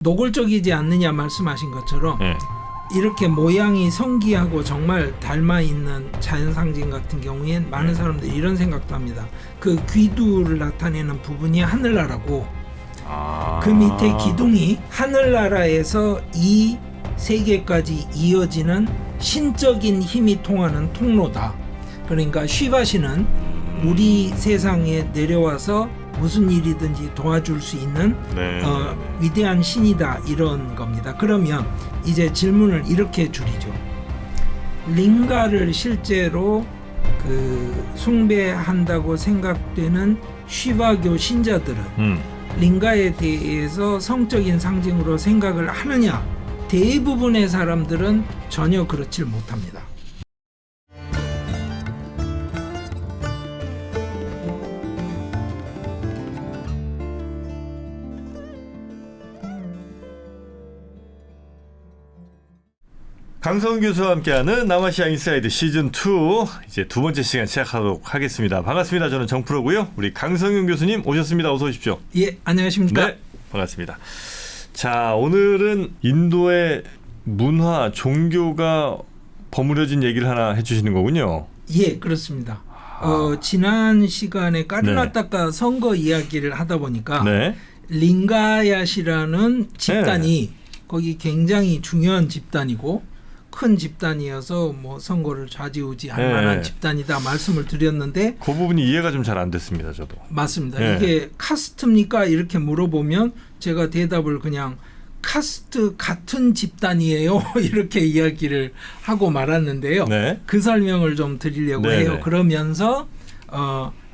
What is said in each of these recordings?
노골적이지 않느냐 말씀하신 것처럼 네. 이렇게 모양이 성기하고 정말 닮아 있는 자연 상징 같은 경우엔 많은 사람들이 이런 생각도 합니다. 그 귀두를 나타내는 부분이 하늘나라고 그 밑에 기둥이 하늘나라에서 이 세계까지 이어지는 신적인 힘이 통하는 통로다. 그러니까 쉬바시는 우리 세상에 내려와서 무슨 일이든지 도와줄 수 있는 위대한 신이다, 이런 겁니다. 그러면 이제 질문을 이렇게 줄이죠. 링가를 실제로 숭배한다고 생각되는 쉬바교 신자들은 링가에 대해서 성적인 상징으로 생각을 하느냐? 대부분의 사람들은 전혀 그렇지 못합니다. 강성훈 교수와 함께하는 남아시아 인사이드 시즌2 이제 두 번째 시간 시작하도록 하겠습니다. 반갑습니다. 저는 정프로고요. 우리 강성훈 교수님 오셨습니다. 어서 오십시오. 예, 안녕하십니까? 네, 반갑습니다. 자, 오늘은 인도의 문화, 종교가 버무려진 얘기를 하나 해주시는 거군요. 예, 그렇습니다. 지난 시간에 까르나타카 선거 이야기를 하다 보니까 링가얏이라는 집단이 거기 굉장히 중요한 집단이고 큰 집단이어서 뭐 선거를 좌지우지할 만한 집단이다 말씀을 드렸는데 그 부분이 이해가 좀 잘 안 됐습니다. 저도. 맞습니다. 이게 카스트입니까? 이렇게 물어보면 제가 대답을 그냥 카스트 같은 집단이에요. 이렇게 이야기를 하고 말았는데요. 그 설명을 좀 드리려고 해요. 그러면서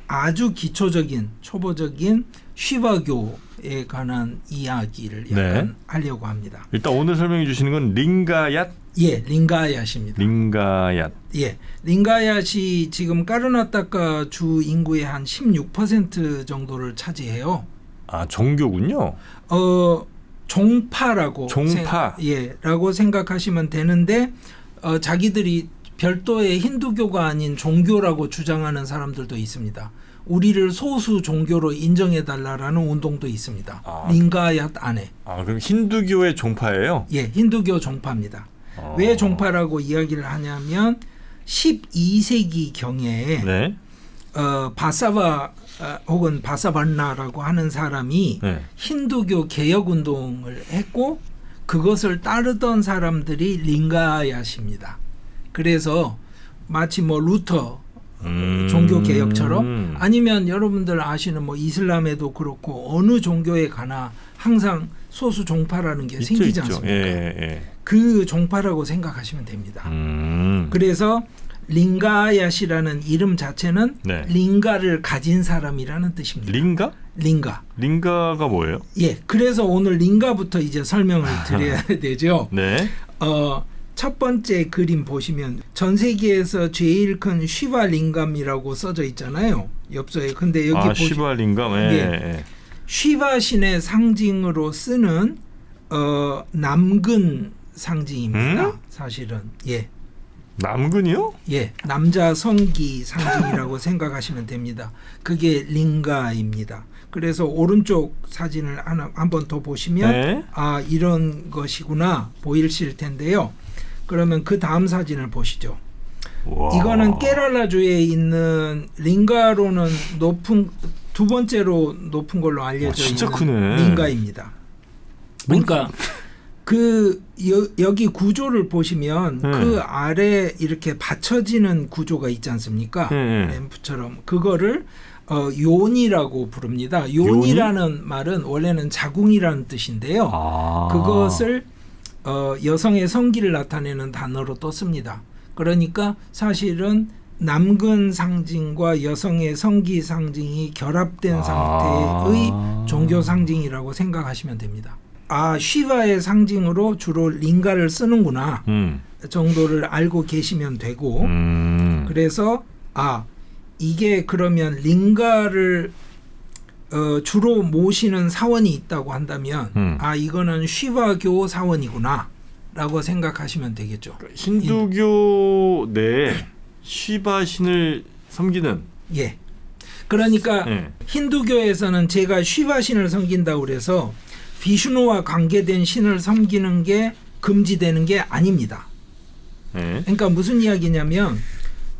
아주 기초적인 초보적인 쉬바교에 관한 이야기를 약간 하려고 합니다. 일단 오늘 설명해 주시는 건 링가얏? 예, 링가얏입니다. 링가얏. 예, 링가얏이 지금 까르나타카 주 인구의 한 16% 정도를 차지해요. 아, 종교군요. 종파라고 라고 생각하시면 되는데 자기들이 별도의 힌두교가 아닌 종교라고 주장하는 사람들도 있습니다. 우리를 소수 종교로 인정해달라라는 운동도 있습니다. 링가얏 안에. 그럼 힌두교의 종파예요? 예, 힌두교 종파입니다. 왜 종파라고 이야기를 하냐면 12세기 경에 바사바 혹은 바사반나라고 하는 사람이 힌두교 개혁운동을 했고 그것을 따르던 사람들이 링가얏입니다. 그래서 마치 뭐 루터 종교 개혁처럼 아니면 여러분들 아시는 뭐 이슬람에도 그렇고 어느 종교에 가나 항상 소수 종파라는 게 생기지 않습니까? 그 종파라고 생각하시면 됩니다. 그래서 링가얏이라는 이름 자체는 링가를 가진 사람이라는 뜻입니다. 링가? 링가. 링가가 뭐예요? 예, 그래서 오늘 링가부터 이제 설명을 드려야 되죠. 첫 번째 그림 보시면 전 세계에서 제일 큰 쉬바링감이라고 써져 있잖아요. 엽서에. 근데 여기 보시면 쉬바링감. 쉬바 신의 상징으로 쓰는 남근 상징입니다. 사실은. 예. 남근이요? 예, 남자 성기 상징이라고 생각하시면 됩니다. 그게 링가입니다. 그래서 오른쪽 사진을 한번 더 보시면 이런 것이구나 보이실 텐데요. 그러면 그 다음 사진을 보시죠. 이거는 케랄라주에 있는 링가로는 두 번째로 높은 걸로 알려져 있는 링가입니다. 그러니까 여기 구조를 보시면 그 아래 이렇게 받쳐지는 구조가 있지 않습니까? 램프처럼 그거를 요니라고 부릅니다. 요니라는 말은 원래는 자궁이라는 뜻인데요. 그것을 여성의 성기를 나타내는 단어로 또 씁니다. 그러니까 사실은 남근 상징과 여성의 성기 상징이 결합된 상태의 종교 상징이라고 생각하시면 됩니다. 쉬바의 상징으로 주로 링가를 쓰는구나 정도를 알고 계시면 되고 그래서 이게 그러면 링가를 주로 모시는 사원이 있다고 한다면 이거는 쉬바교 사원이구나 라고 생각하시면 되겠죠. 힌두교 내에 쉬바 신을 섬기는 그러니까 힌두교에서는 제가 쉬바 신을 섬긴다고 그래서 비슈누와 관계된 신을 섬기는 게 금지되는 게 아닙니다. 그러니까 무슨 이야기냐면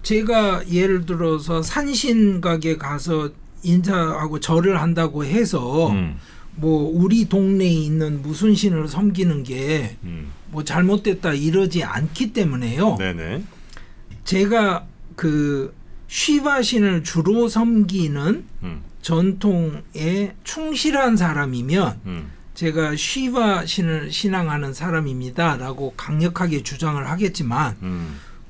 제가 예를 들어서 산신각에 가서 인사하고 절을 한다고 해서 뭐 우리 동네에 있는 무슨 신을 섬기는 게 뭐 잘못됐다 이러지 않기 때문에요. 네네. 제가 그 쉬바 신을 주로 섬기는 전통에 충실한 사람이면 제가 쉬바 신을 신앙하는 사람입니다라고 강력하게 주장을 하겠지만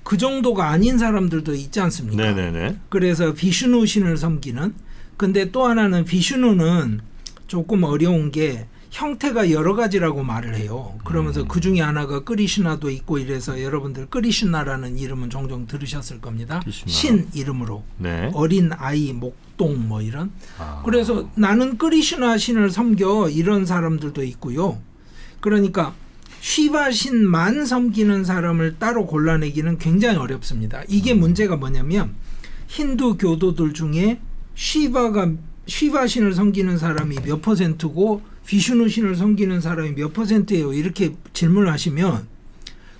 그 정도가 아닌 사람들도 있지 않습니까? 네네네. 그래서 비슈누 신을 섬기는. 근데 또 하나는 비슈누는 조금 어려운 게 형태가 여러 가지라고 말을 해요. 그러면서 그 중에 하나가 크리슈나도 있고 이래서 여러분들 크리슈나라는 이름은 종종 들으셨을 겁니다. 크리슈나. 신 이름으로. 네. 어린 아이, 목동 뭐 이런. 그래서 나는 크리슈나 신을 섬겨 이런 사람들도 있고요. 그러니까 쉬바 신만 섬기는 사람을 따로 골라내기는 굉장히 어렵습니다. 이게 문제가 뭐냐면 힌두 교도들 중에 쉬바 신을 섬기는 사람이 몇 퍼센트고 비슈누 신을 섬기는 사람이 몇 퍼센트예요. 이렇게 질문을 하시면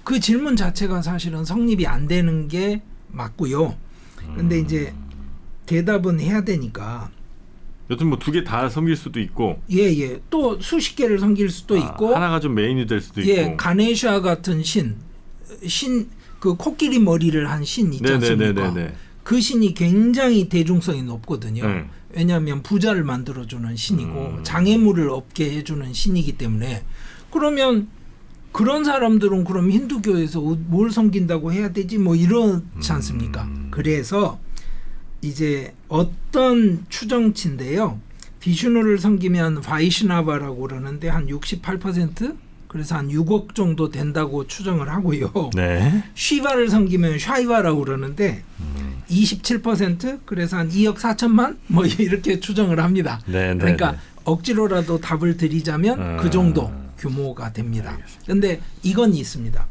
그 질문 자체가 사실은 성립이 안 되는 게 맞고요. 근데 이제 대답은 해야 되니까. 여튼 뭐 두 개 다 섬길 수도 있고. 예. 또 수십 개를 섬길 수도 있고. 하나가 좀 메인이 될 수도 예, 있고. 가네샤 같은 신 그 코끼리 머리를 한 신 있지 않습니까? 그 신이 굉장히 대중성이 높거든요. 왜냐하면 부자를 만들어주는 신이고 장애물을 없게 해주는 신이기 때문에. 그러면 그런 사람들은 그럼 힌두교에서 뭘 섬긴다고 해야 되지? 뭐 이렇지 않습니까? 그래서 이제 어떤 추정치인데요. 비슈누를 섬기면 바이시나바라고 그러는데 한 68%? 그래서 한 6억 정도 된다고 추정을 하고요. 네. 쉬바를 섬기면 샤이바라고 그러는데 27%? 그래서 한 2억 4천만? 뭐 이렇게 추정을 합니다. 그러니까 억지로라도 답을 드리자면 그 정도 규모가 됩니다. 그런데 이건 있습니다.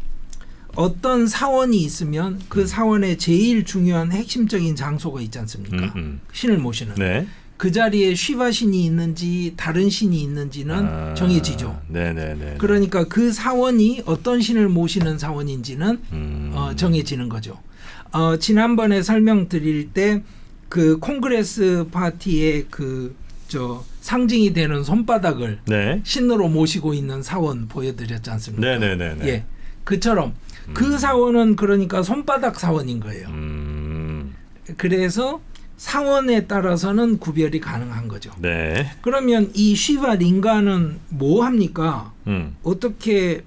어떤 사원이 있으면 그 사원의 제일 중요한 핵심적인 장소가 있지 않습니까? 신을 모시는. 네. 그 자리에 쉬바 신이 있는지 다른 신이 있는지는 정해지죠. 네네네. 그러니까 그 사원이 어떤 신을 모시는 사원인지는 정해지는 거죠. 지난번에 설명드릴 때 그 콩그레스 파티의 상징이 되는 손바닥을 신으로 모시고 있는 사원 보여드렸지 않습니까? 네네네. 예, 그처럼 그 사원은 그러니까 손바닥 사원인 거예요. 그래서 사원에 따라서는 구별이 가능한 거죠. 네. 그러면 이 쉬바 링가는 뭐 합니까? 어떻게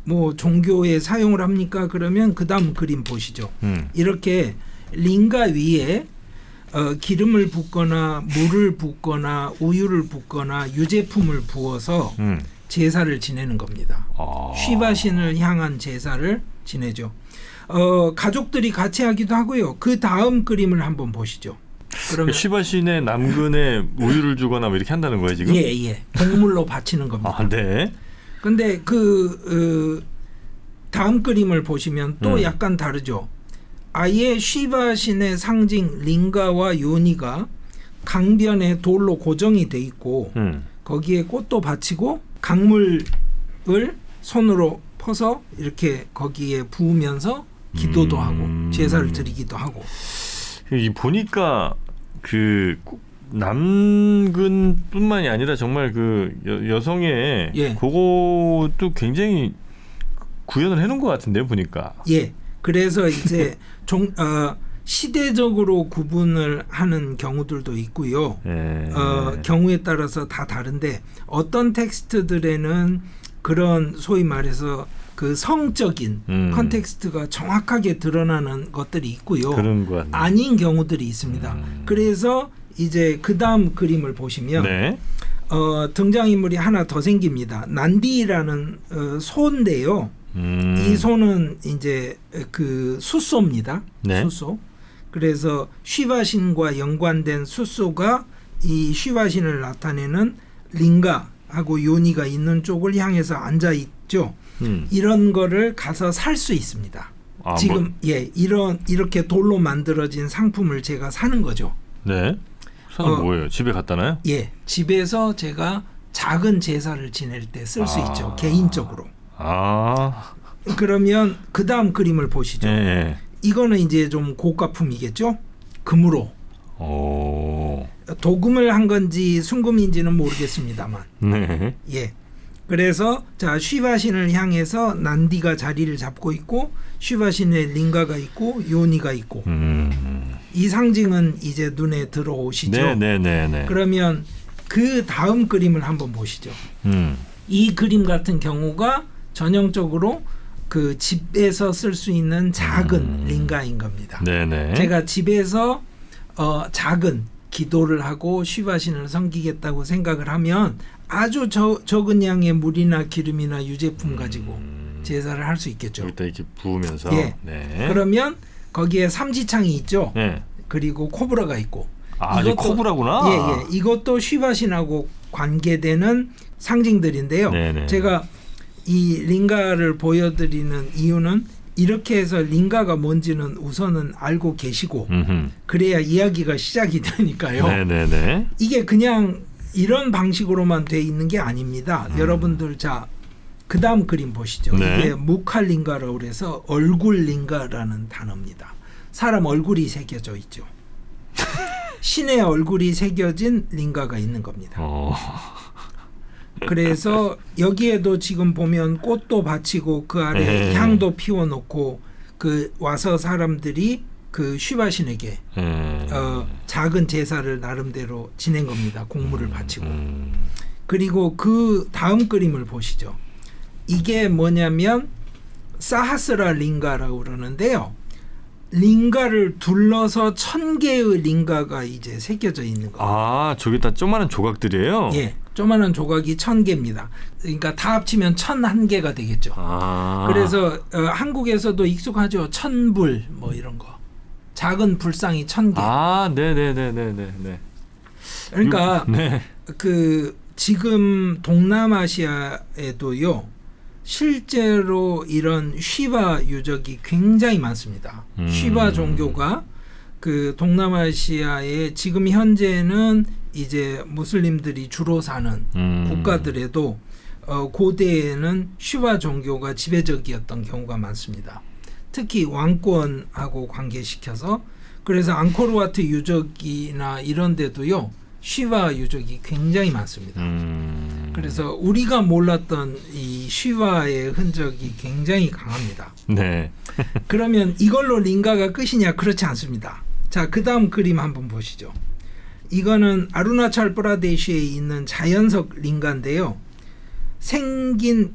뭐 종교에 사용을 합니까? 그러면 그 다음 그림 보시죠. 이렇게 링가 위에 기름을 붓거나 물을 붓거나 우유를 붓거나 유제품을 부어서 제사를 지내는 겁니다. 쉬바 신을 향한 제사를 지내죠. 가족들이 같이 하기도 하고요. 그 다음 그림을 한번 보시죠. 그러면 쉬바 신의 남근에 우유를 주거나 뭐 이렇게 한다는 거예요 지금? 예. 동물로 바치는 겁니다. 네. 근데 그 다음 그림을 보시면 또 약간 다르죠. 아예 쉬바 신의 상징 링가와 요니가 강변에 돌로 고정이 돼 있고 거기에 꽃도 바치고 강물을 손으로 퍼서 이렇게 거기에 부으면서 기도도 하고 제사를 드리기도 하고. 보니까 그 남근뿐만이 아니라 정말 그 여성의 그것도 굉장히 구현을 해놓은 것 같은데요, 보니까. 예. 그래서 이제 시대적으로 구분을 하는 경우들도 있고요. 경우에 따라서 다 다른데 어떤 텍스트들에는 그런 소위 말해서 그 성적인 컨텍스트가 정확하게 드러나는 것들이 있고요. 그런 것 같네요. 아닌 경우들이 있습니다. 그래서 이제 그 다음 그림을 보시면 등장인물이 하나 더 생깁니다. 난디라는 소인데요. 이 소는 이제 그 숫소입니다. 숫소. 그래서 쉬바신과 연관된 숫소가 이 쉬바신을 나타내는 링가하고 요니가 있는 쪽을 향해서 앉아 있죠. 이런 거를 가서 살 수 있습니다. 지금 이렇게 돌로 만들어진 상품을 제가 사는 거죠. 네. 사는 뭐예요? 집에 갖다 놔요? 예, 집에서 제가 작은 제사를 지낼 때 쓸 수 있죠. 개인적으로. 그러면 그 다음 그림을 보시죠. 예. 이거는 이제 좀 고가품이겠죠. 금으로. 도금을 한 건지 순금인지는 모르겠습니다만. 네. 예. 그래서 자 쉬바신을 향해서 난디가 자리를 잡고 있고 쉬바신에 링가가 있고 요니가 있고 이 상징은 이제 눈에 들어오시죠. 네. 그러면 그 다음 그림을 한번 보시죠. 이 그림 같은 경우가 전형적으로 그 집에서 쓸 수 있는 작은 링가인 겁니다. 네네. 제가 집에서 작은 기도를 하고 쉬바신을 섬기겠다고 생각을 하면 아주 적은 양의 물이나 기름이나 유제품 가지고 제사를 할 수 있겠죠. 여기다 이렇게 부으면서. 예. 네. 그러면 거기에 삼지창이 있죠. 네. 그리고 코브라가 있고. 이게 코브라구나. 예. 이것도 쉬바신하고 관계되는 상징들인데요. 네네. 제가 이 링가를 보여드리는 이유는 이렇게 해서 링가가 뭔지는 우선은 알고 계시고 그래야 이야기가 시작이 되니까요. 네네네. 이게 그냥 이런 방식으로만 돼 있는 게 아닙니다. 여러분들 자 그다음 그림 보시죠. 네. 이게 무칼링가라고 그래서 얼굴 링가라는 단어입니다. 사람 얼굴이 새겨져 있죠. 신의 얼굴이 새겨진 링가가 있는 겁니다. 그래서 여기에도 지금 보면 꽃도 바치고 그 아래 향도 피워놓고 그 와서 사람들이 그 쉬바신에게 작은 제사를 나름대로 지낸 겁니다. 공물을 바치고. 그리고 그 다음 그림을 보시죠. 이게 뭐냐면 사하스라 링가라고 그러는데요. 링가를 둘러서 1000개의 링가가 이제 새겨져 있는 거예요. 저기 다 조그마한 조각들이에요? 예. 조그마한 조각이 1000개입니다. 그러니까 다 합치면 1001개가 되겠죠. 그래서 한국에서도 익숙하죠. 천불 뭐 이런 거. 작은 불상이 1000개. 네네네네네. 그러니까 네. 그 지금 동남아시아에도요. 실제로 이런 쉬바 유적이 굉장히 많습니다. 쉬바 종교가 그 동남아시아에 지금 현재는 이제 무슬림들이 주로 사는 국가들에도 고대에는 쉬바 종교가 지배적이었던 경우가 많습니다. 특히 왕권하고 관계시켜서 그래서 앙코르와트 유적이나 이런 데도요. 쉬바 유적이 굉장히 많습니다. 그래서 우리가 몰랐던 이 쉬바의 흔적이 굉장히 강합니다. 네. 그러면 이걸로 링가가 끝이냐? 그렇지 않습니다. 자, 그 다음 그림 한번 보시죠. 이거는 아루나찰 프라데시에 있는 자연석 링가인데요.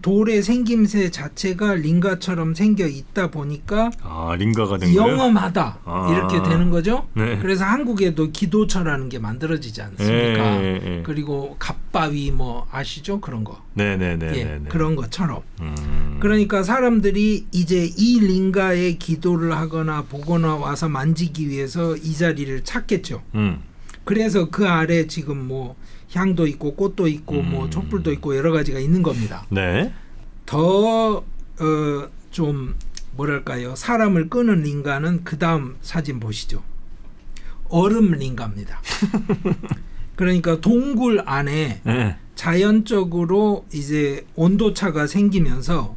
돌의 생김새 자체가 링가처럼 생겨 있다 보니까 링가가 된 거예요? 영험하다 이렇게 되는 거죠. 네. 그래서 한국에도 기도처라는 게 만들어지지 않습니까? 그리고 갑바위 뭐 아시죠? 그런 거. 네네네. 예, 그런 것처럼. 그러니까 사람들이 이제 이 링가에 기도를 하거나 보거나 와서 만지기 위해서 이 자리를 찾겠죠. 그래서 그 아래 지금 뭐 향도 있고 꽃도 있고 뭐 촛불도 있고 여러 가지가 있는 겁니다. 네. 더 좀 뭐랄까요? 사람을 끄는 링가는 그 다음 사진 보시죠. 얼음 링가입니다. 그러니까 동굴 안에 자연적으로 이제 온도차가 생기면서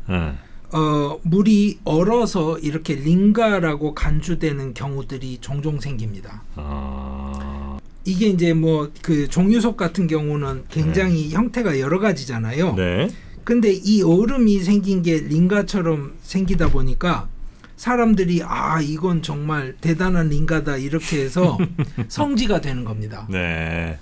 물이 얼어서 이렇게 링가라고 간주되는 경우들이 종종 생깁니다. 이게 이제 뭐 그 종유석 같은 경우는 굉장히 형태가 여러 가지잖아요. 네. 근데 이 얼음이 생긴 게 링가처럼 생기다 보니까 사람들이 이건 정말 대단한 링가다 이렇게 해서 성지가 되는 겁니다. 네.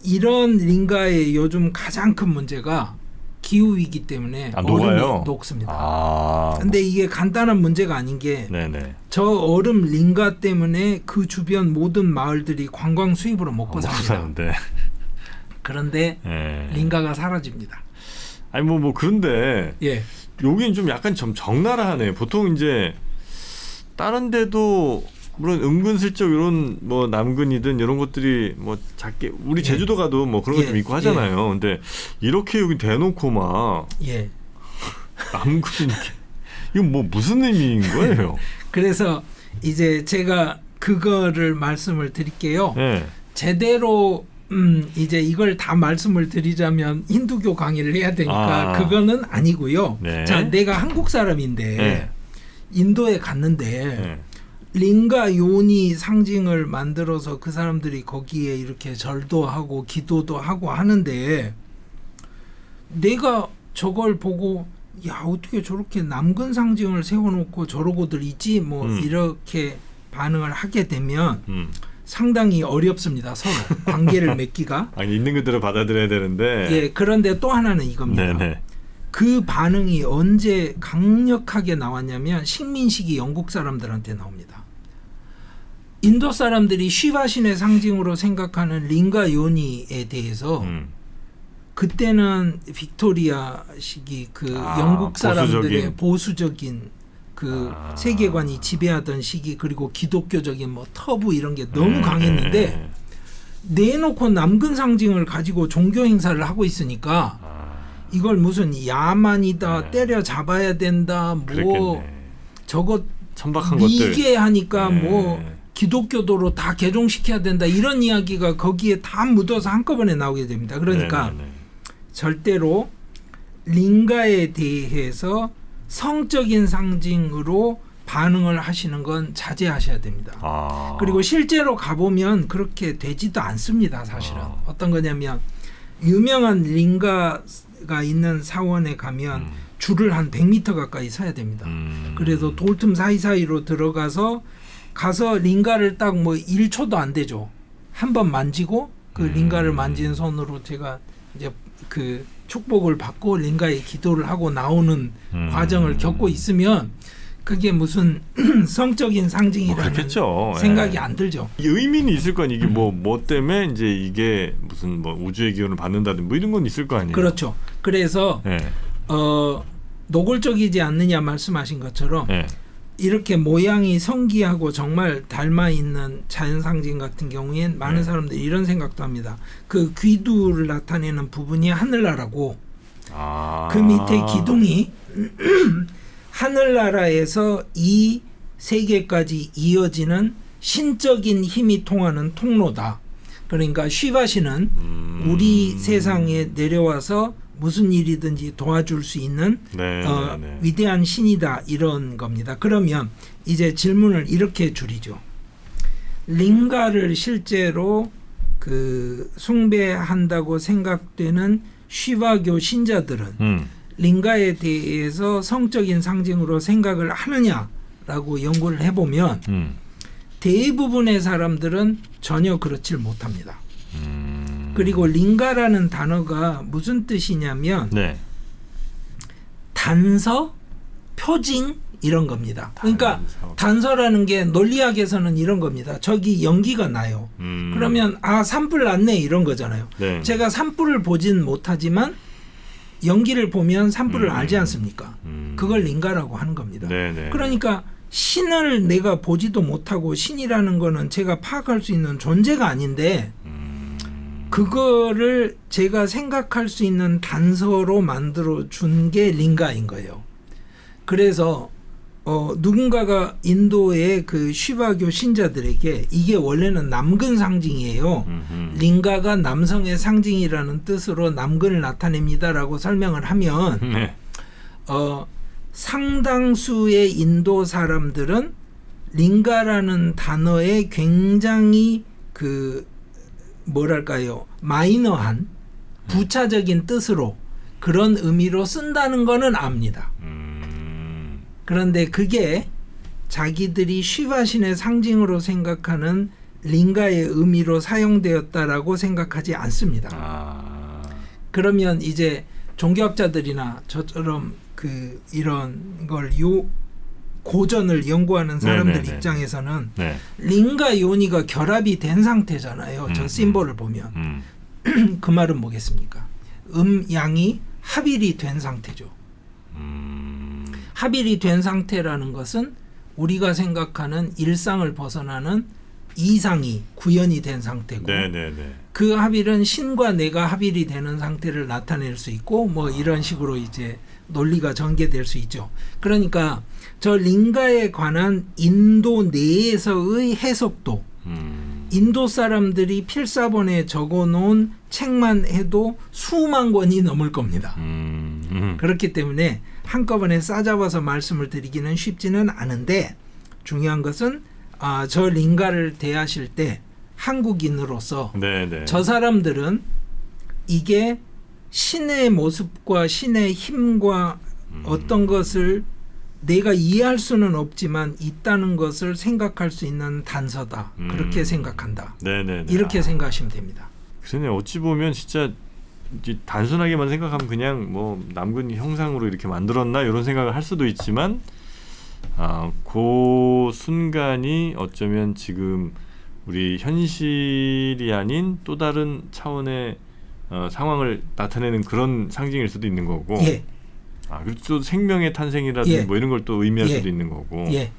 이런 링가의 요즘 가장 큰 문제가 기후 위기 때문에 얼음이 녹습니다. 근데 이게 간단한 문제가 아닌 게 저 얼음 링가 때문에 그 주변 모든 마을들이 관광 수입으로 먹고 삽니다. 그런데 링가가 사라집니다. 아니 뭐 그런데 예. 여긴 좀 약간 좀 적나라하네. 보통 이제 다른 데도 물론 은근슬쩍 이런 뭐 남근이든 이런 것들이 뭐 작게 우리 제주도 가도 뭐 그런 거 좀 있고 하잖아요. 근데 이렇게 여기 대놓고 막 남근 이건 뭐 무슨 의미인 거예요? 그래서 이제 제가 그거를 말씀을 드릴게요. 제대로 이제 이걸 다 말씀을 드리자면 힌두교 강의를 해야 되니까 그거는 아니고요. 네. 자, 내가 한국 사람인데 네. 인도에 갔는데 네. 링가 요니 상징을 만들어서 그 사람들이 거기에 이렇게 절도 하고 기도도 하고 하는데 내가 저걸 보고 야 어떻게 저렇게 남근 상징을 세워놓고 저러고들 있지 뭐 이렇게 반응을 하게 되면 상당히 어렵습니다. 서로 관계를 맺기가. 아니 있는 그대로 받아들여야 되는데. 예, 그런데 또 하나는 이겁니다. 네네. 그 반응이 언제 강력하게 나왔냐면 식민시기 영국 사람들한테 나옵니다. 인도 사람들이 시바신의 상징으로 생각하는 링가 요니에 대해서 그때는 빅토리아 시기 그 영국 사람들의 보수적인 그 세계관이 지배하던 시기 그리고 기독교적인 뭐 터부 이런 게 너무 강했는데 내놓고 남근 상징을 가지고 종교 행사를 하고 있으니까 이걸 무슨 야만이다 때려 잡아야 된다 뭐 그랬겠네. 저거 천박한 미개하니까 것들. 뭐 기독교도로 다 개종시켜야 된다 이런 이야기가 거기에 다 묻어서 한꺼번에 나오게 됩니다. 그러니까 절대로 링가에 대해서 성적인 상징으로 반응을 하시는 건 자제하셔야 됩니다. 그리고 실제로 가보면 그렇게 되지도 않습니다. 사실은 어떤 거냐면 유명한 링가가 있는 사원에 가면 줄을 한 100m 가까이 서야 됩니다. 그래서 돌틈 사이사이로 들어가서 링가를 딱 뭐 1초도 안 되죠. 한번 만지고 그 링가를 만진 손으로 제가 이제 그 축복을 받고 링가에 기도를 하고 나오는 과정을 겪고 있으면 그게 무슨 성적인 상징이라는 그렇겠죠. 생각이 안 들죠. 의미는 있을 거 아니에요. 이게 뭐 때문에 이제 이게 무슨 뭐 우주의 기운을 받는다든 뭐 이런 건 있을 거 아니에요. 그렇죠. 그래서 네. 노골적이지 않느냐 말씀하신 것처럼 네. 이렇게 모양이 성기하고 정말 닮아 있는 자연 상징 같은 경우엔 많은 사람들이 이런 생각도 합니다. 그 귀두를 나타내는 부분이 하늘나라고 그 밑에 기둥이 하늘나라에서 이 세계까지 이어지는 신적인 힘이 통하는 통로다. 그러니까 쉬바시는 우리 세상에 내려와서 무슨 일이든지 도와줄 수 있는 위대한 신이다 이런 겁니다. 그러면 이제 질문을 이렇게 줄이죠. 링가를 실제로 그 숭배한다고 생각되는 쉬바교 신자들은 링가에 대해서 성적인 상징으로 생각을 하느냐라고 연구를 해보면 대부분의 사람들은 전혀 그렇지 못합니다. 그리고 링가라는 단어가 무슨 뜻이냐면 단서, 표징 이런 겁니다. 그러니까 단서라는 게 논리학에서는 이런 겁니다. 저기 연기가 나요. 그러면 산불 났네 이런 거잖아요. 제가 산불을 보진 못하지만 연기를 보면 산불을 알지 않습니까? 그걸 링가라고 하는 겁니다. 그러니까 신을 내가 보지도 못하고 신이라는 거는 제가 파악할 수 있는 존재가 아닌데 그거를 제가 생각할 수 있는 단서로 만들어 준 게 링가인 거예요. 그래서 누군가가 인도의 그 쉬바교 신자들에게 이게 원래는 남근 상징이에요. 링가가 남성의 상징이라는 뜻으로 남근을 나타냅니다라고 설명을 하면 상당수의 인도 사람들은 링가라는 단어에 굉장히 그 뭐랄까요 마이너한 부차적인 뜻으로 그런 의미로 쓴다는 거는 압니다. 그런데 그게 자기들이 쉬바신의 상징으로 생각하는 링가의 의미로 사용되었다라고 생각하지 않습니다. 그러면 이제 종교학자들이나 저처럼 그 이런 걸 고전을 연구하는 사람들 입장에서는 링가 요니가 결합이 된 상태잖아요. 저 심볼을 보면 그 말은 뭐겠습니까? 양이 합일이 된 상태죠. 합일이 된 상태라는 것은 우리가 생각하는 일상을 벗어나는 이상이 구현이 된 상태고 그 합일은 신과 내가 합일이 되는 상태를 나타낼 수 있고 뭐 이런 식으로 이제 논리가 전개될 수 있죠. 그러니까 저 링가에 관한 인도 내에서의 해석도 인도 사람들이 필사본에 적어놓은 책만 해도 수만 권이 넘을 겁니다. 그렇기 때문에 한꺼번에 싸잡아서 말씀을 드리기는 쉽지는 않은데 중요한 것은 저 링가를 대하실 때 한국인으로서 네네. 저 사람들은 이게 신의 모습과 신의 힘과 어떤 것을 내가 이해할 수는 없지만 있다는 것을 생각할 수 있는 단서다. 그렇게 생각한다. 네네네. 이렇게 생각하시면 됩니다. 그러네. 어찌 보면 진짜 이제 단순하게만 생각하면 그냥 뭐 남근 형상으로 이렇게 만들었나 이런 생각을 할 수도 있지만 그 순간이 어쩌면 지금 우리 현실이 아닌 또 다른 차원의 상황을 나타내는 그런 상징일 수도 있는 거고. 예. 그리고 또 생명의 탄생이라든지 예. 뭐 이런 걸 또 의미할 예. 수도 있는 거고. 예.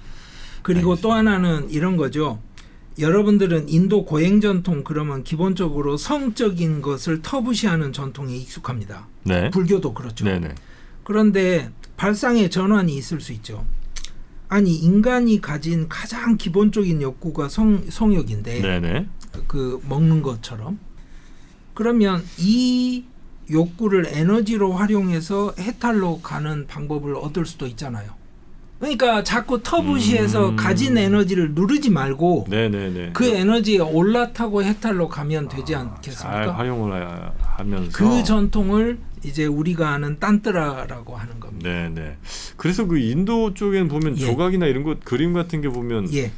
그리고 알겠습니다. 또 하나는 이런 거죠. 여러분들은 인도 고행 전통 그러면 기본적으로 성적인 것을 터부시하는 전통에 익숙합니다. 네. 불교도 그렇죠. 네네. 그런데 발상의 전환이 있을 수 있죠. 아니 인간이 가진 가장 기본적인 욕구가 성욕인데 네네. 그 먹는 것처럼 그러면 이 욕구를 에너지로 활용해서 해탈로 가는 방법을 얻을 수도 있잖아요. 그러니까 자꾸 터부시해서 가진 에너지를 누르지 말고 네네네. 그 에너지에 올라타고 해탈로 가면 되지 잘 않겠습니까? 활용을 하면서 그 전통을 이제 우리가 아는 딴뜨라라고 하는 겁니다. 네네. 그래서 그 인도 쪽에는 보면 예. 조각이나 이런 것 그림 같은 게 보면 예,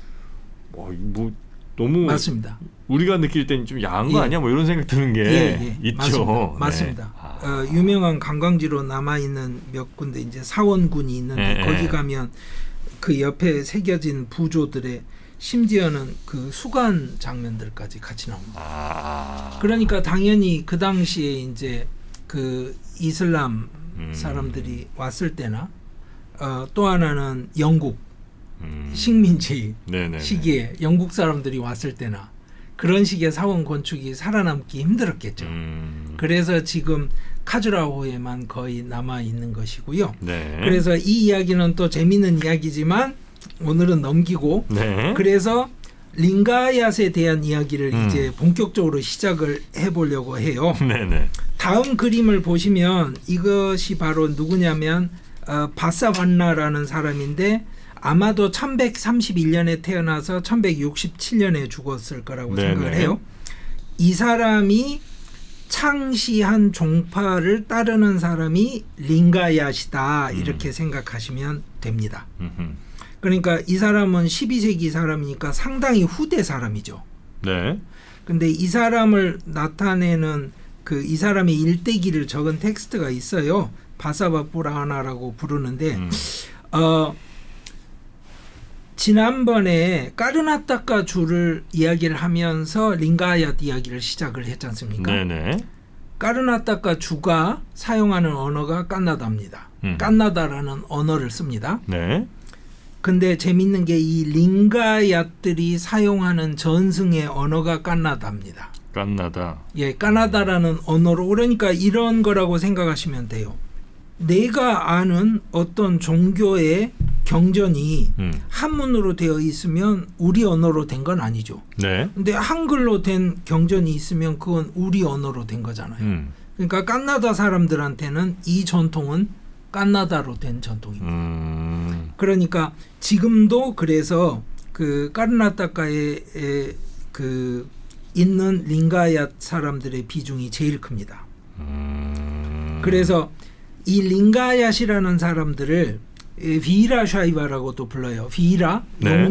뭐 너무 맞습니다. 우리가 느낄 때는 좀 야한 거 예. 아니야? 뭐 이런 생각 드는 게 있죠. 맞습니다. 네. 유명한 관광지로 남아 있는 몇 군데 이제 사원군이 있는데 거기 가면 그 옆에 새겨진 부조들의 심지어는 그 수간 장면들까지 같이 나옵니다. 그러니까 당연히 그 당시에 이제 그 이슬람 사람들이 왔을 때나 또 하나는 영국 식민지 네네네. 시기에 영국 사람들이 왔을 때나 그런 식의 사원 건축이 살아남기 힘들었겠죠. 그래서 지금 카주라호에만 거의 남아 있는 것이고요. 네. 그래서 이 이야기는 또 재미있는 이야기지만 오늘은 넘기고 네. 그래서 링가얏에 대한 이야기를 이제 본격적으로 시작을 해보려고 해요. 네네. 다음 그림을 보시면 이것이 바로 누구냐면 바사반나라는 사람인데 아마도 1131년에 태어나서 1167년에 죽었을 거라고 네네. 생각을 해요. 이 사람이 창시한 종파를 따르는 사람이 링가얏이다 이렇게 생각하시면 됩니다. 그러니까 이 사람은 12세기 사람이니까 상당히 후대 사람이죠. 네. 근데 이 사람을 나타내는 그 이 사람의 일대기를 적은 텍스트가 있어요. 바사바 뿌라하나라고 부르는데 지난번에 까르나타카 주를 이야기를 하면서 링가얏 이야기를 시작을 했지 않습니까? 네네. 까르나타카 주가 사용하는 언어가 깐나다입니다. 깐나다라는 언어를 씁니다. 네. 근데 재밌는 게 이 링가얏들이 사용하는 전승의 언어가 깐나다입니다. 깐나다. 예, 까나다라는 언어로 그러니까 이런 거라고 생각하시면 돼요. 내가 아는 어떤 종교의 경전이 한문으로 되어 있으면 우리 언어로 된 건 아니죠. 네. 근데 한글로 된 경전이 있으면 그건 우리 언어로 된 거잖아요. 그러니까 까나다 사람들한테는 이 전통은 까나다로 된 전통입니다. 그러니까 지금도 그래서 그 까르나타카에 그 있는 링가얏 사람들의 비중이 제일 큽니다. 그래서 이 링가얏이라는 사람들을 비라 샤이바라고도 불러요. 비라 네.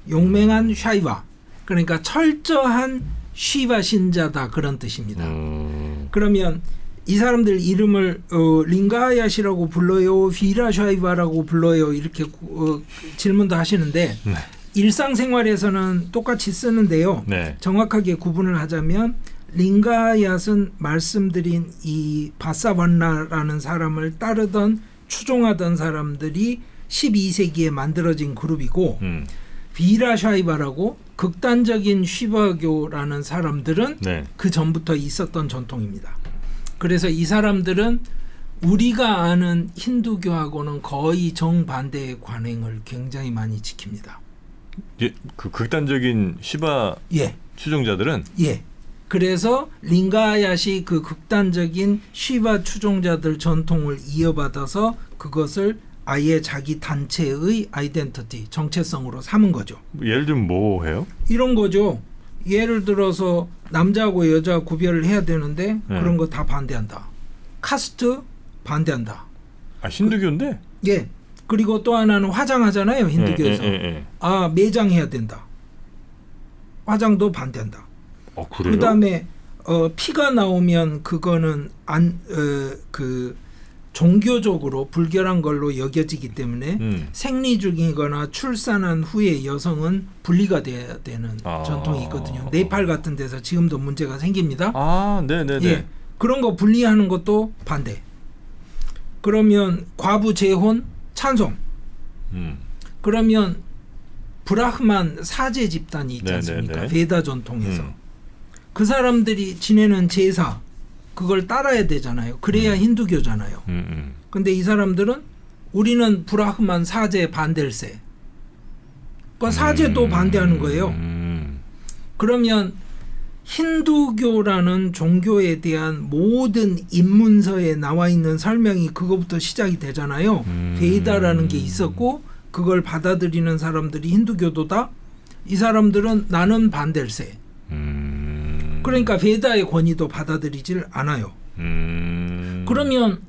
용맹한 샤이바. 그러니까 철저한 시바 신자다 그런 뜻입니다. 그러면 이 사람들 이름을 링가얏이라고 불러요, 비라 샤이바라고 불러요 이렇게 질문도 하시는데 네. 일상생활에서는 똑같이 쓰는데요. 네. 정확하게 구분을 하자면 링가얏은 말씀드린 이 바사반나라는 사람을 따르던 추종하던 사람들이 12세기에 만들어진 그룹이고 비라샤이바라고 극단적인 쉬바교라는 사람들은 네. 그 전부터 있었던 전통입니다. 그래서 이 사람들은 우리가 아는 힌두교하고는 거의 정반대의 관행을 굉장히 많이 지킵니다. 그 극단적인 시바 예. 추종자들은 예. 그래서 링가야시 그 극단적인 시바 추종자들 전통을 이어받아서 그것을 아예 자기 단체의 아이덴티티, 정체성으로 삼은 거죠. 예를 들면 뭐 해요? 이런 거죠. 예를 들어서 남자하고 여자 구별을 해야 되는데 그런 거 다 반대한다. 카스트 반대한다. 아, 힌두교인데? 예. 그리고 또 하나는 화장하잖아요. 힌두교에서. 아, 매장해야 된다. 화장도 반대한다. 그래요? 그다음에 피가 나오면 그거는 그 종교적으로 불결한 걸로 여겨지기 때문에 생리 중이거나 출산한 후에 여성은 분리가 돼야 되는 전통이 있거든요. 네팔 같은 데서 지금도 문제가 생깁니다. 아, 네네네. 예, 그런 거 분리하는 것도 반대. 그러면 과부 재혼 찬송. 그러면 브라흐만 사제 집단이 있지 않습니까? 네네네. 베다 전통에서. 그 사람들이 지내는 제사 그걸 따라야 되잖아요. 그래야 힌두교잖아요. 근데 이 사람들은 우리는 브라흐만 사제 반댈세. 그 사제도 반대하는 거예요. 그러면 힌두교라는 종교에 대한 모든 입문서에 나와 있는 설명이 그거부터 시작이 되잖아요. 베이다라는 게 있었고 그걸 받아들이는 사람들이 힌두교도다. 이 사람들은 나는 반댈세. 그러니까 베다의 권위도 받아들이질 않아요. 그러면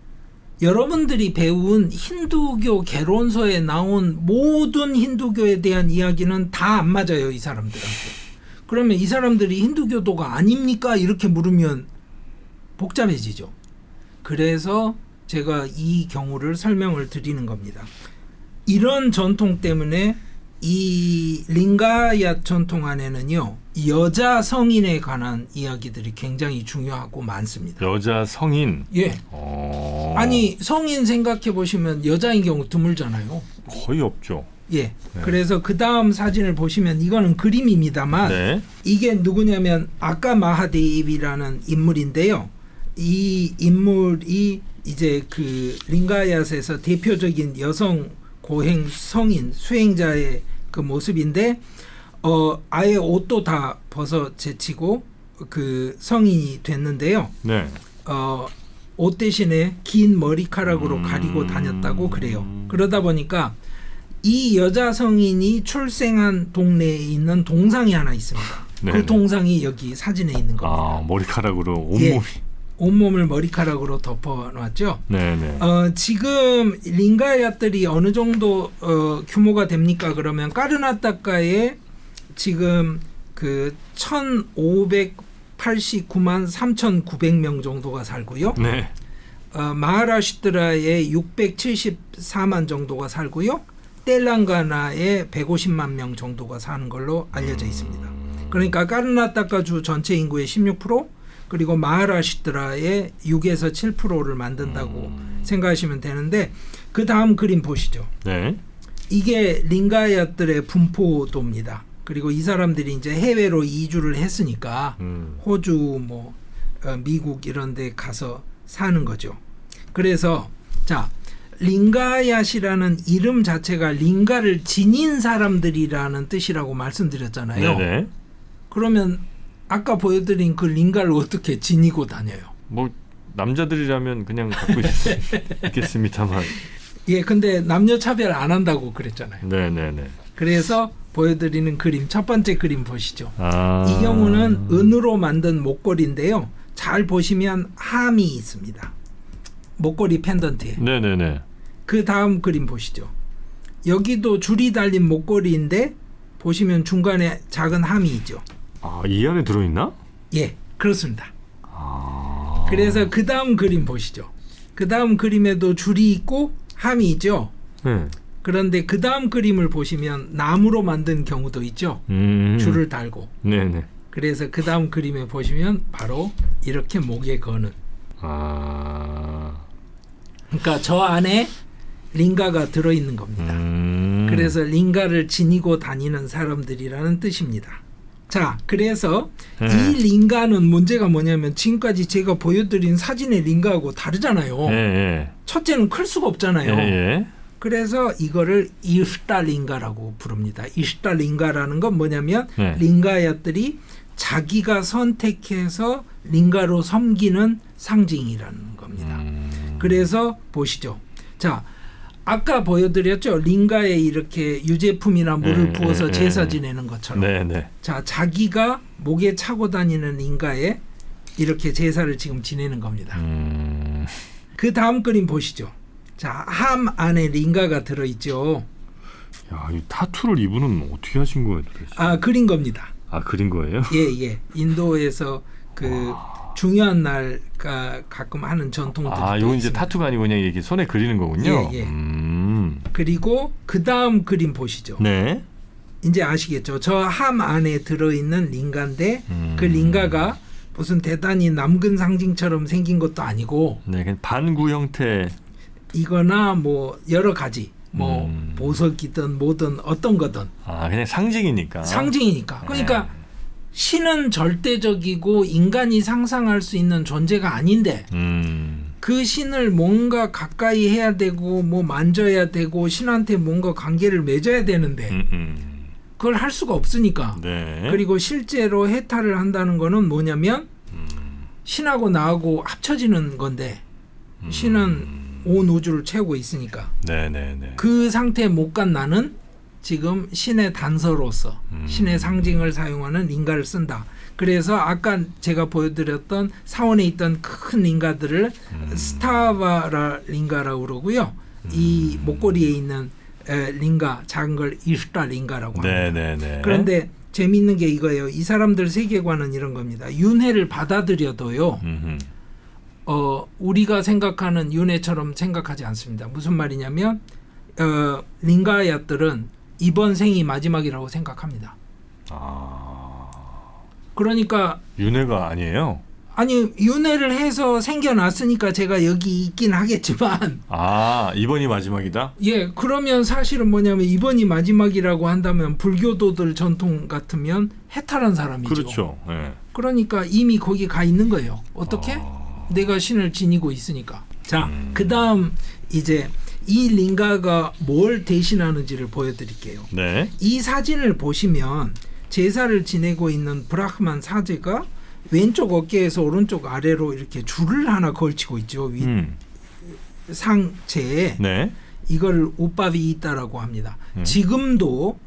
여러분들이 배운 힌두교 개론서에 나온 모든 힌두교에 대한 이야기는 다 안 맞아요. 이 사람들한테. 그러면 이 사람들이 힌두교도가 아닙니까? 이렇게 물으면 복잡해지죠. 그래서 제가 이 경우를 설명을 드리는 겁니다. 이런 전통 때문에 이 링가야 전통 안에는요. 여자 성인에 관한 이야기들이 굉장히 중요하고 많습니다. 여자 성인? 예. 아니 성인 생각해 보시면 여자인 경우 드물잖아요. 거의 없죠. 예. 네. 그래서 그 다음 사진을 보시면 이거는 그림입니다만 네. 이게 누구냐면 아까 마하데이비라는 인물인데요. 이 인물이 이제 그 링가야스에서 대표적인 여성 고행 성인 수행자의 그 모습인데 아예 옷도 다 벗어 제치고 그 성인이 됐는데요. 네. 옷 대신에 긴 머리카락으로 가리고 다녔다고 그래요. 그러다 보니까 이 여자 성인이 출생한 동네에 있는 동상이 하나 있습니다. 네네. 그 동상이 여기 사진에 있는 겁니다. 머리카락으로 온몸이. 예, 온몸을 머리카락으로 덮어놨죠. 네네. 지금 링가야들이 어느 정도 규모가 됩니까? 그러면 까르나타카에 지금 그 1,589만 3,900명 정도가 살고요. 네. 마하라슈트라에 674만 정도가 살고요. 텔랑가나에 150만 명 정도가 사는 걸로 알려져 있습니다. 그러니까 까르나타카 주 전체 인구의 16% 그리고 마하라슈트라의 6에서 7%를 만든다고 생각하시면 되는데 그 다음 그림 보시죠. 네. 이게 링가야들의 분포도입니다. 그리고 이 사람들이 이제 해외로 이주를 했으니까 호주, 미국 이런 데 가서 사는 거죠. 그래서 자 링가야시라는 이름 자체가 링가를 지닌 사람들이라는 뜻이라고 말씀드렸잖아요. 네네. 그러면 아까 보여드린 그 링가를 어떻게 지니고 다녀요? 뭐 남자들이라면 그냥 갖고 있겠습니다만. 예, 근데 남녀 차별 안 한다고 그랬잖아요. 네네네. 그래서 보여드리는 그림 첫 번째 그림 보시죠. 이 경우는 은으로 만든 목걸이인데요. 잘 보시면 함이 있습니다. 목걸이 펜던트에. 네네네. 그 다음 그림 보시죠. 여기도 줄이 달린 목걸이인데 보시면 중간에 작은 함이 있죠. 이 안에 들어있나? 예, 그렇습니다. 그래서 그 다음 그림 보시죠. 그 다음 그림에도 줄이 있고 함이 있죠. 네. 그런데 그 다음 그림을 보시면 나무로 만든 경우도 있죠. 줄을 달고. 네네. 그래서 그 다음 그림에 보시면 바로 이렇게 목에 거는. 그러니까 저 안에 링가가 들어있는 겁니다. 그래서 링가를 지니고 다니는 사람들이라는 뜻입니다. 자, 그래서 이 링가는 문제가 뭐냐면 지금까지 제가 보여드린 사진의 링가하고 다르잖아요. 예. 첫째는 클 수가 없잖아요. 예. 그래서 이거를 이슈타링가라고 부릅니다. 이슈타링가라는 건 뭐냐면 네. 링가야들이 자기가 선택해서 링가로 섬기는 상징이라는 겁니다. 그래서 보시죠. 자, 아까 보여드렸죠. 링가에 이렇게 유제품이나 물을 부어서 제사 지내는 것처럼. 네, 네. 자, 자기가 목에 차고 다니는 링가에 이렇게 제사를 지금 지내는 겁니다. 그 다음 그림 보시죠. 자, 함 안에 링가가 들어있죠. 야, 이 타투를 이분은 어떻게 하신 거예요, 도대체? 아, 그린 겁니다. 아, 그린 거예요? 예. 인도에서 그 중요한 날가 가끔 하는 전통들이 아, 이건 이제 타투가 아니고 그냥 이렇게 손에 그리는 거군요. 예. 그리고 그 다음 그림 보시죠. 네. 이제 아시겠죠? 저 함 안에 들어있는 링가인데 그 링가가 무슨 대단히 남근 상징처럼 생긴 것도 아니고 네, 그냥 반구 형태. 이거나 뭐 여러 가지 뭐 보석이든 뭐든 어떤 거든 아, 그냥 상징이니까. 상징이니까. 그러니까 네. 신은 절대적이고 인간이 상상할 수 있는 존재가 아닌데 그 신을 뭔가 가까이 해야 되고 뭐 만져야 되고 신한테 뭔가 관계를 맺어야 되는데 그걸 할 수가 없으니까. 네. 그리고 실제로 해탈을 한다는 거는 뭐냐면 신하고 나하고 합쳐지는 건데 신은 온 우주를 채우고 있으니까 네네네. 그 상태에 못 간 나는 지금 신의 단서로서 신의 상징을 사용하는 링가를 쓴다. 그래서 아까 제가 보여드렸던 사원에 있던 큰 링가들을 스타바라 링가라고 그러고요. 이 목걸이에 있는 링가 작은 걸 이슈타 링가라고 합니다. 네네네. 그런데 재미있는 게 이거예요. 이 사람들 세계관은 이런 겁니다. 윤회를 받아들여도요. 우리가 생각하는 윤회처럼 생각하지 않습니다. 무슨 말이냐면 링가야들은 이번 생이 마지막이라고 생각합니다. 아. 그러니까 윤회가 아니에요? 아니 윤회를 해서 생겨났으니까 제가 여기 있긴 하겠지만 아, 이번이 마지막이다? 예, 그러면 사실은 뭐냐면 이번이 마지막이라고 한다면 불교도들 전통 같으면 해탈한 사람이죠. 그렇죠. 네. 그러니까 이미 거기 가 있는 거예요. 어떻게? 내가 신을 지니고 있으니까. 자, 그 다음 이제 이 링가가 뭘 대신하는지를 보여드릴게요. 네. 이 사진을 보시면 제사를 지내고 있는 브라흐만 사제가 왼쪽 어깨에서 오른쪽 아래로 이렇게 줄을 하나 걸치고 있죠. 상체에. 네. 이걸 오빠비이따라고 합니다. 지금도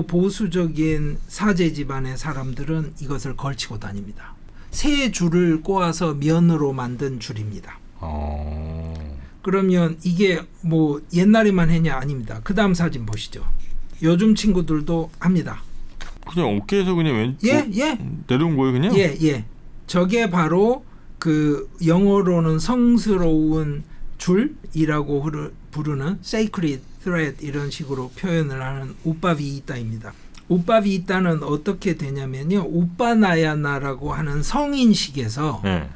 보수적인 사제 집안의 사람들은 이것을 걸치고 다닙니다. 새 줄을 꼬아서 면으로 만든 줄입니다. 그러면 이게 뭐 옛날에만 했냐? 아닙니다. 그 다음 사진 보시죠. 요즘 친구들도 합니다. 그냥 어깨에서 그냥 왼쪽 예. 내려온 거예요, 그냥? 예. 저게 바로 그 영어로는 성스러운 줄이라고 부르는 sacred thread 이런 식으로 표현을 하는 오빠비이따입니다. 오빠비이따는 어떻게 되냐면요. 오빠나야나라고 하는 성인식에서 네.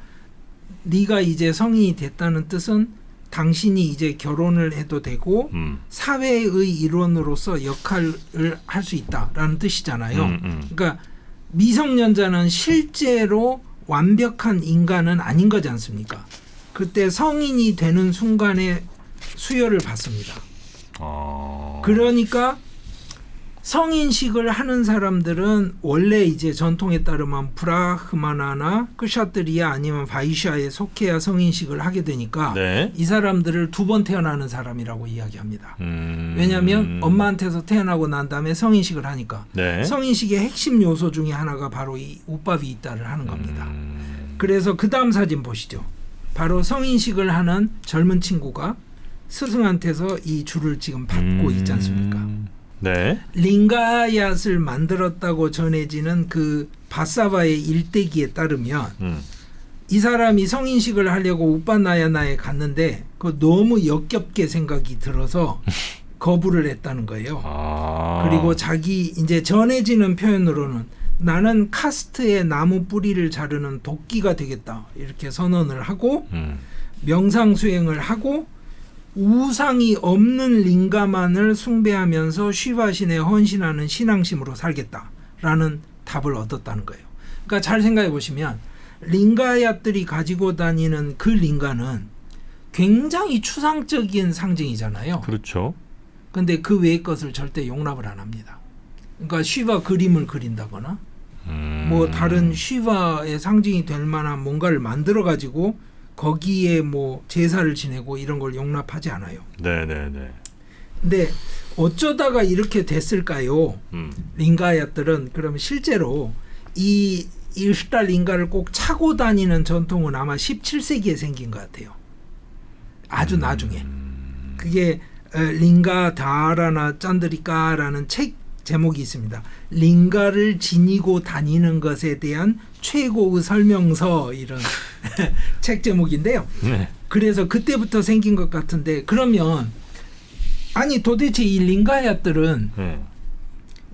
네가 이제 성인이 됐다는 뜻은 당신이 이제 결혼을 해도 되고 사회의 일원으로서 역할을 할 수 있다라는 뜻이잖아요. 그러니까 미성년자는 실제로 완벽한 인간은 아닌 거지 않습니까? 그때 성인이 되는 순간에 수혈을 받습니다. 그러니까 성인식을 하는 사람들은 원래 이제 전통에 따르면 브라흐마나나 크샤트리아 아니면 바이샤에 속해야 성인식을 하게 되니까 네. 이 사람들을 두 번 태어나는 사람이라고 이야기합니다. 왜냐하면 엄마한테서 태어나고 난 다음에 성인식을 하니까 네. 성인식의 핵심 요소 중에 하나가 바로 이 오빠비이따를 하는 겁니다. 그래서 그 다음 사진 보시죠. 바로 성인식을 하는 젊은 친구가 스승한테서 이 줄을 지금 받고 있지 않습니까? 네. 링가얏을 만들었다고 전해지는 그 바사바의 일대기에 따르면 이 사람이 성인식을 하려고 우빠나야나에 갔는데 그 너무 역겹게 생각이 들어서 거부를 했다는 거예요. 그리고 자기 이제 전해지는 표현으로는 나는 카스트의 나무 뿌리를 자르는 도끼가 되겠다 이렇게 선언을 하고 명상 수행을 하고 우상이 없는 링가만을 숭배하면서 쉬바신에 헌신하는 신앙심으로 살겠다라는 답을 얻었다는 거예요. 그러니까 잘 생각해 보시면 링가얏들이 가지고 다니는 그 링가는 굉장히 추상적인 상징이잖아요. 그렇죠. 근데 그 외의 것을 절대 용납을 안 합니다. 그러니까 시바 그림을 그린다거나 뭐 다른 시바의 상징이 될 만한 뭔가를 만들어 가지고 거기에 뭐 제사를 지내고 이런 걸 용납하지 않아요. 네네네. 근데 어쩌다가 이렇게 됐을까요? 링가야들은 그러면 실제로 이 이슈타 링가를 꼭 차고 다니는 전통은 아마 17세기에 생긴 것 같아요. 아주 나중에. 그게 링가 다라나 짠드리까라는 책 제목이 있습니다. 링가를 지니고 다니는 것에 대한 최고의 설명서 이런 책 제목인데요. 네. 그래서 그때부터 생긴 것 같은데 그러면 아니 도대체 이 링가야들은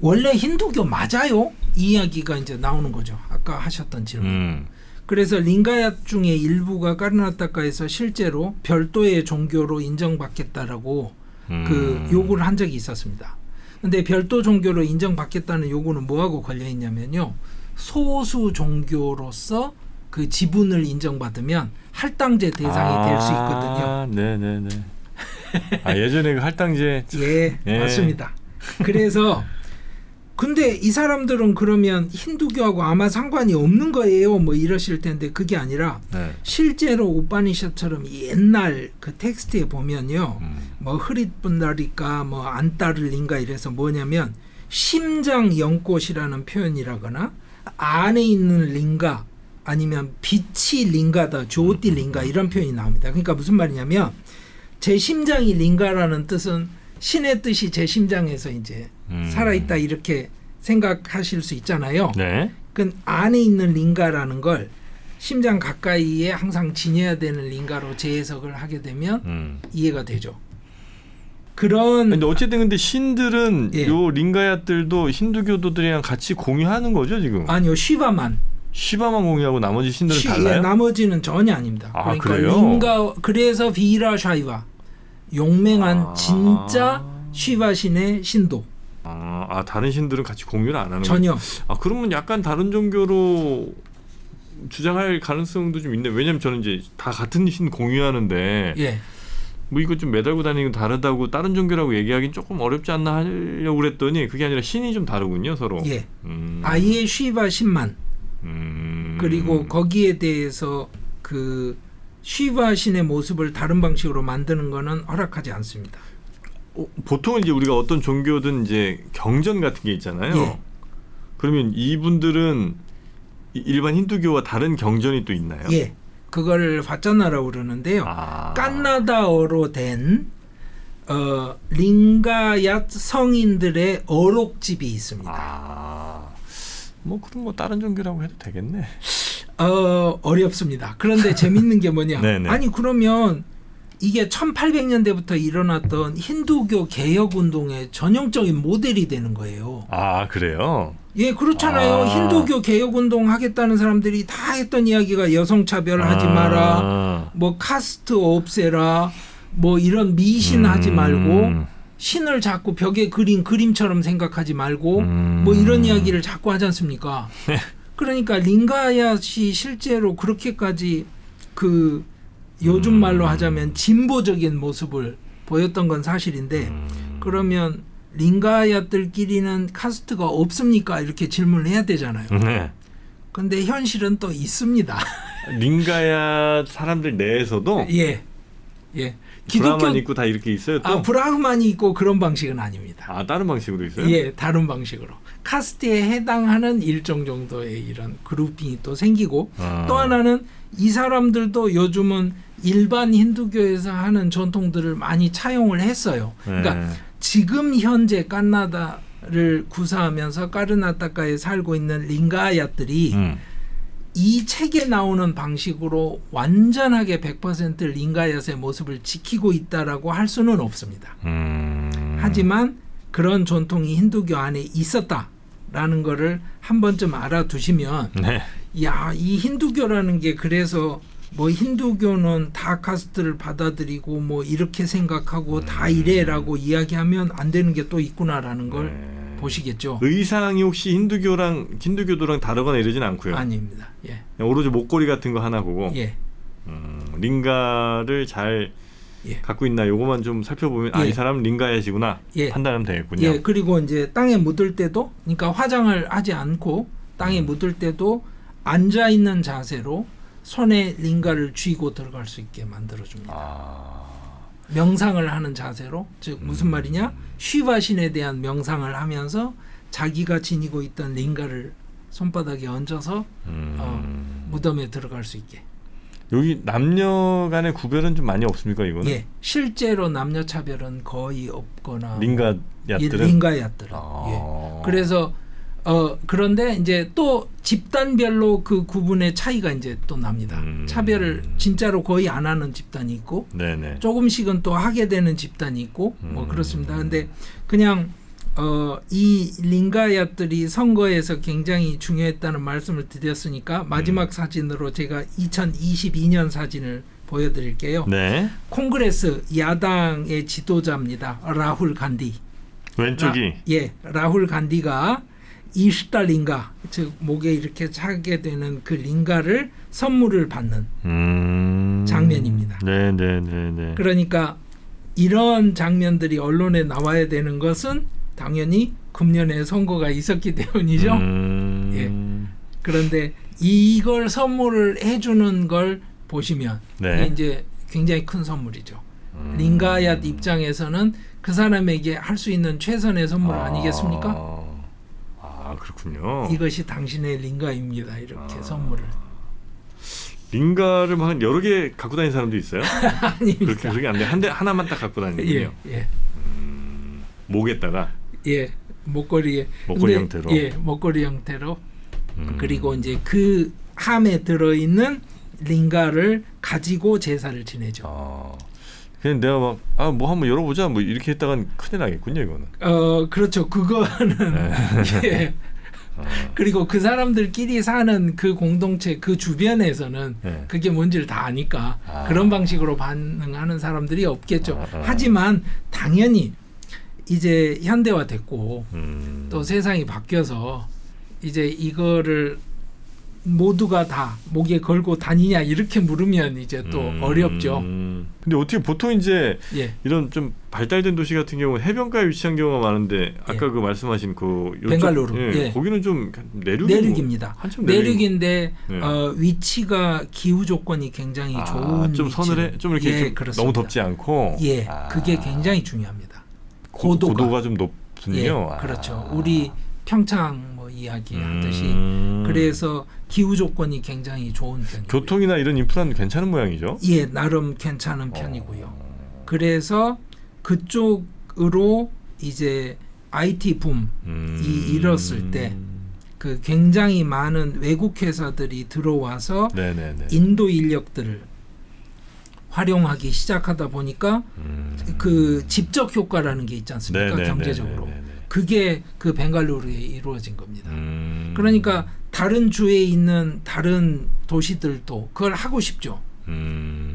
원래 힌두교 맞아요? 이 이야기가 이제 나오는 거죠. 아까 하셨던 질문. 그래서 링가얏 중에 일부가 까르나타카에서 실제로 별도의 종교로 인정받겠다라고 그 요구를 한 적이 있었습니다. 근데 별도 종교로 인정받겠다는 요구는 뭐하고 걸려 있냐면요. 소수 종교로서 그 지분을 인정받으면 할당제 대상이 될 수 있거든요. 네네네. 예전에 그 할당제. 예, 맞습니다. 그래서 근데 이 사람들은 그러면 힌두교하고 아마 상관이 없는 거예요. 뭐 이러실 텐데 그게 아니라 실제로 우파니샤처럼 옛날 그 텍스트에 보면요. 뭐 흐릿분다리까 뭐 안따를린가 이래서 뭐냐면 심장 연꽃이라는 표현이라거나 안에 있는 링가 아니면 빛이 링가다 조띠 링가 이런 표현이 나옵니다. 그러니까 무슨 말이냐면 제 심장이 링가라는 뜻은 신의 뜻이 제 심장에서 이제 살아있다 이렇게 생각하실 수 있잖아요. 네. 그 안에 있는 링가라는 걸 심장 가까이에 항상 지녀야 되는 링가로 재해석을 하게 되면 이해가 되죠. 그런. 근데 어쨌든 근데 신들은 예. 요 링가얏들도 힌두교도들이랑 같이 공유하는 거죠 지금? 아니요, 시바만. 시바만 공유하고 나머지 신들은 달라요? 예, 나머지는 전혀 아닙니다. 아, 그러니까 그래요? 링가 그래서 비라 샤이와 용맹한 진짜 시바 신의 신도. 다른 신들은 같이 공유를 안 하는 전혀. 그러면 약간 다른 종교로 주장할 가능성도 좀 있네. 왜냐면 저는 이제 다 같은 신 공유하는데 예. 뭐 이거 좀 매달고 다니는 건 다르다고 다른 종교라고 얘기하기는 조금 어렵지 않나 하려고 그랬더니 그게 아니라 신이 좀 다르군요 서로. 예. 아예 시바 신만. 그리고 거기에 대해서 그 시바 신의 모습을 다른 방식으로 만드는 거는 허락하지 않습니다. 보통은 이제 우리가 어떤 종교든 이제 경전 같은 게 있잖아요. 예. 그러면 이분들은 일반 힌두교와 다른 경전이 또 있나요? 예. 그걸 바짜나라고 그러는데요. 깐나다어로 된 링가얏 성인들의 어록집이 있습니다. 뭐 그럼 뭐 다른 종교라고 해도 되겠네. 어렵습니다. 그런데 재밌는 게 뭐냐? 네네. 아니 그러면 이게 1800년대부터 일어났던 힌두교 개혁 운동의 전형적인 모델이 되는 거예요. 그래요? 예, 그렇잖아요. 힌두교 개혁 운동 하겠다는 사람들이 다 했던 이야기가 여성 차별하지 마라, 뭐 카스트 없애라, 뭐 이런 미신하지 말고 신을 자꾸 벽에 그린 그림처럼 생각하지 말고 뭐 이런 이야기를 자꾸 하지 않습니까? 그러니까 링가얏이 실제로 그렇게까지 그 요즘 말로 하자면 진보적인 모습을 보였던 건 사실인데 그러면 링가얏들끼리는 카스트가 없습니까? 이렇게 질문을 해야 되잖아요. 네. 근데 현실은 또 있습니다. 링가얏 사람들 내에서도 예. 예. 브라만 있고 다 이렇게 있어요 또? 브라흐만이 있고 그런 방식은 아닙니다. 다른 방식으로 있어요? 예, 다른 방식으로. 카스트에 해당하는 일정 정도의 이런 그룹이 또 생기고 또 하나는 이 사람들도 요즘은 일반 힌두교에서 하는 전통들을 많이 차용을 했어요. 그러니까 지금 현재 깐나다를 구사하면서 까르나타카에 살고 있는 링가얏들이 이 책에 나오는 방식으로 완전하게 100% 링가얏의 모습을 지키고 있다라고 할 수는 없습니다. 하지만 그런 전통이 힌두교 안에 있었다라는 거를 한 번쯤 알아두시면 야, 이 힌두교라는 게 그래서 뭐 힌두교는 다 카스트를 받아들이고 뭐 이렇게 생각하고 다 이래라고 이야기하면 안 되는 게 또 있구나라는 걸 보시겠죠. 의상이 혹시 힌두교도랑 다르거나 이러진 않고요. 아닙니다. 예. 그냥 오로지 목걸이 같은 거 하나 보고. 예. 링가를 잘 예. 갖고 있나 요거만 좀 살펴보면 예. 이 사람은 링가야시구나 예. 판단하면 되겠군요. 예, 그리고 이제 땅에 묻을 때도, 그러니까 화장을 하지 않고 땅에 묻을 때도 앉아 있는 자세로 손에 링가를 쥐고 들어갈 수 있게 만들어줍니다. 명상을 하는 자세로, 즉 무슨 말이냐? 쉬바신에 대한 명상을 하면서 자기가 지니고 있던 링가를 손바닥에 얹어서 무덤에 들어갈 수 있게. 여기 남녀 간의 구별은 좀 많이 없습니까 이거는? 예, 실제로 남녀 차별은 거의 없거나 링가 야들은? 링가 야들은. 예. 그래서 그런데 이제 또 집단별로 그 구분의 차이가 이제 또 납니다. 차별을 진짜로 거의 안 하는 집단이 있고, 네네. 조금씩은 또 하게 되는 집단이 있고, 뭐 그렇습니다. 근데 그냥 이 링가야들이 선거에서 굉장히 중요했다는 말씀을 드렸으니까 마지막 사진으로 제가 2022년 사진을 보여드릴게요. 네. 콩그레스 야당의 지도자입니다. 라훌 간디. 왼쪽이. 라훌 간디가 이슈타 링가, 즉 목에 이렇게 차게 되는 그 링가를 선물을 받는 장면입니다. 네네네네. 그러니까 이런 장면들이 언론에 나와야 되는 것은 당연히 금년에 선거가 있었기 때문이죠. 예. 그런데 이걸 선물을 해주는 걸 보시면 네. 이게 이제 굉장히 큰 선물이죠. 링가얏 입장에서는 그 사람에게 할 수 있는 최선의 선물 아니겠습니까? 그렇군요. 이것이 당신의 링가입니다. 이렇게 선물을. 링가를 막 여러 개 갖고 다니는 사람도 있어요? 아닙니다. 그렇게 안 돼. 한 대 하나만 딱 갖고 다니는군요. 예. 목에다가. 예. 목걸이 형태로. 예, 목걸이 형태로. 그리고 이제 그 함에 들어 있는 링가를 가지고 제사를 지내죠. 그냥 내가 막 뭐 한번 열어보자 뭐 이렇게 했다간 큰일 나겠군요 이거는. 그렇죠. 그거는 예. 그리고 그 사람들끼리 사는 그 공동체 그 주변에서는 그게 뭔지를 다 아니까 그런 방식으로 반응하는 사람들이 없겠죠. 하지만 당연히 이제 현대화됐고 또 세상이 바뀌어서 이제 이거를 모두가 다 목에 걸고 다니냐 이렇게 물으면 이제 또 어렵죠. 근데 어떻게 보통 이제 예. 이런 좀 발달된 도시 같은 경우는 해변가에 위치한 경우가 많은데 아까 그 말씀하신 그 벵갈루루 거기는 좀 내륙입니다. 한참 내륙인데 위치가 기후 조건이 굉장히 좋은 좀 서늘해 좀 이렇게 좀 너무 덥지 않고 그게 굉장히 중요합니다. 고도가 좀 높군요. 그렇죠. 우리 평창 뭐 이야기하듯이 그래서 기후 조건이 굉장히 좋은 편이고요. 교통이나 이런 인프라는 괜찮은 모양이죠? 예, 나름 괜찮은 편이고요. 그래서 그쪽으로 이제 IT 붐이 일었을 때 그 굉장히 많은 외국 회사들이 들어와서 인도 인력들을 활용하기 시작하다 보니까 그 집적 효과라는 게 있지 않습니까? 경제적으로. 그게 그 벵갈루루에 이루어진 겁니다. 그러니까 다른 주에 있는 다른 도시들도 그걸 하고 싶죠.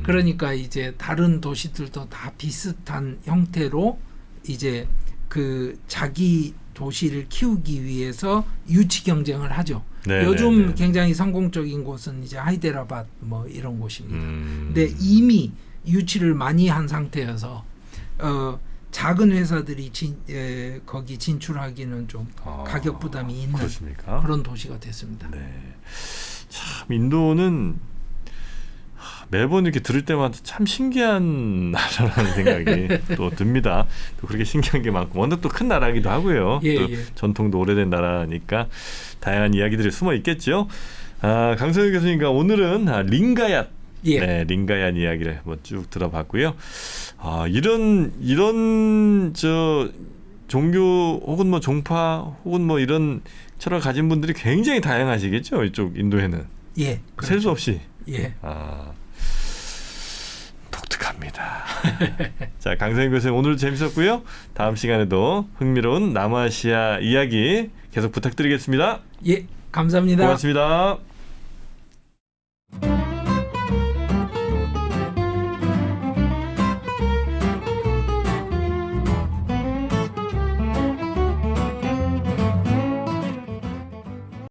그러니까 이제 다른 도시들도 다 비슷한 형태로 이제 그 자기 도시를 키우기 위해서 유치 경쟁을 하죠. 요즘 굉장히 성공적인 곳은 이제 하이데라바드 뭐 이런 곳입니다. 근데 이미 유치를 많이 한 상태여서 작은 회사들이 거기 진출하기는 좀 가격 부담이 있는 그렇습니까? 그런 도시가 됐습니다. 네. 참 인도는 매번 이렇게 들을 때마다 참 신기한 나라라는 생각이 또 듭니다. 또 그렇게 신기한 게 많고 워낙 또 큰 나라이기도 하고요. 또 전통도 오래된 나라니까 다양한 이야기들이 숨어 있겠죠. 강선우 교수님과 오늘은 링가얏 링가얏 이야기를 한번 쭉 들어봤고요. 이런 저 종교 혹은 뭐 종파 혹은 뭐 이런 철학 가진 분들이 굉장히 다양하시겠죠. 이쪽 인도에는. 예. 셀 수 없이. 예. 독특합니다. 자, 강선우 교수님 오늘 재밌었고요. 다음 시간에도 흥미로운 남아시아 이야기 계속 부탁드리겠습니다. 예. 감사합니다. 고맙습니다.